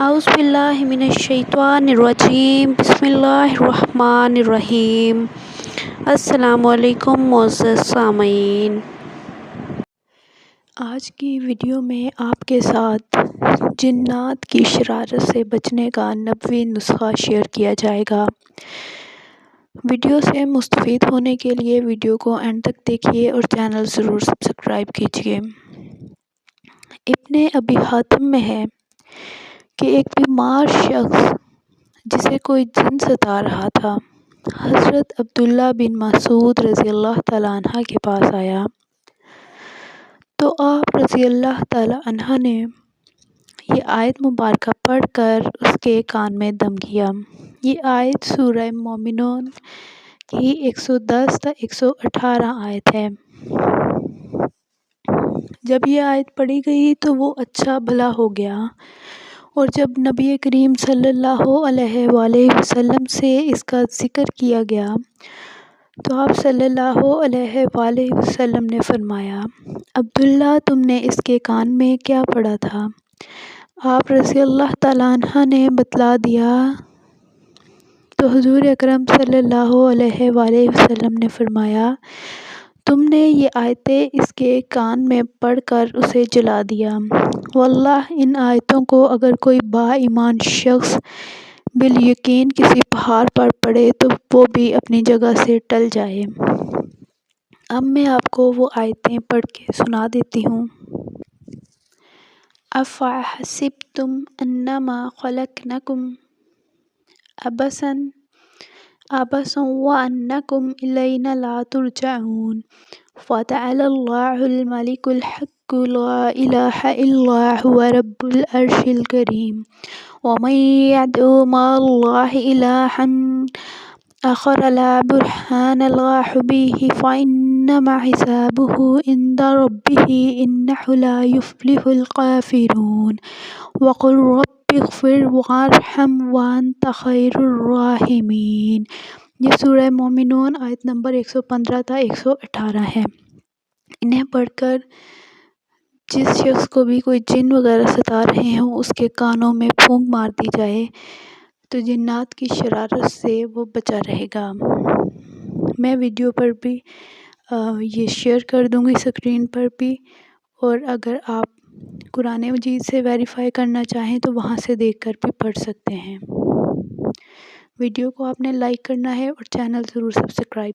اعوذ باللہ من الشیطان الرجیم، بسم اللہ الرحمن الرحیم۔ السلام علیکم معزز سامعین، آج کی ویڈیو میں آپ کے ساتھ جنات کی شرارت سے بچنے کا 90ویں نسخہ شیئر کیا جائے گا۔ ویڈیو سے مستفید ہونے کے لیے ویڈیو کو اینڈ تک دیکھیے اور چینل ضرور سبسکرائب کیجیے۔ ابن ابی حاتم میں ہے کہ ایک بیمار شخص جسے کوئی جن ستا رہا تھا، حضرت عبداللہ بن مسعود رضی اللہ تعالیٰ عنہ کے پاس آیا تو آپ رضی اللہ تعالیٰ عنہ نے یہ آیت مبارکہ پڑھ کر اس کے کان میں دم کیا۔ یہ آیت سورہ مومنون کی 110 تا 118 آیت ہے۔ جب یہ آیت پڑھی گئی تو وہ اچھا بھلا ہو گیا، اور جب نبی کریم صلی اللہ علیہ وآلہ وسلم سے اس کا ذکر کیا گیا تو آپ صلی اللہ علیہ وآلہ وسلم نے فرمایا، عبداللہ تم نے اس کے کان میں کیا پڑھا تھا؟ آپ رضی اللہ تعالیٰ عنہ نے بتلا دیا تو حضور اکرم صلی اللہ علیہ وآلہ وسلم نے فرمایا، تم نے یہ آیتیں اس کے کان میں پڑھ کر اسے جلا دیا۔ واللہ ان آیتوں کو اگر کوئی با ایمان شخص بالیقین کسی پہاڑ پر پڑھے تو وہ بھی اپنی جگہ سے ٹل جائے۔ اب میں آپ کو وہ آیتیں پڑھ کے سنا دیتی ہوں۔ افحسبتم انما خلقناکم عبثا وانکم الینا لا ترجعون فتعالی اللہ الملک الحق لا الہ الا هو رب العرش الکریم ومن يدع مع الله إلها آخر لا برهان له به فإنما حسابه عند ربه إنه لا يفلح الكافرون وقل رب اغفر وارحم وأنت خير الراحمين۔ یہ سورہ مومنون آیت نمبر 115 تا 118 ہے۔ انہیں پڑھ کر جس شخص کو بھی کوئی جن وغیرہ ستا رہے ہوں اس کے کانوں میں پھونک مار دی جائے تو جنات کی شرارت سے وہ بچا رہے گا۔ میں ویڈیو پر بھی یہ شیئر کر دوں گی، اسکرین پر بھی، اور اگر آپ قرآن مجید سے ویریفائی کرنا چاہیں تو وہاں سے دیکھ کر بھی پڑھ سکتے ہیں۔ ویڈیو کو آپ نے لائک کرنا ہے اور چینل ضرور سبسکرائب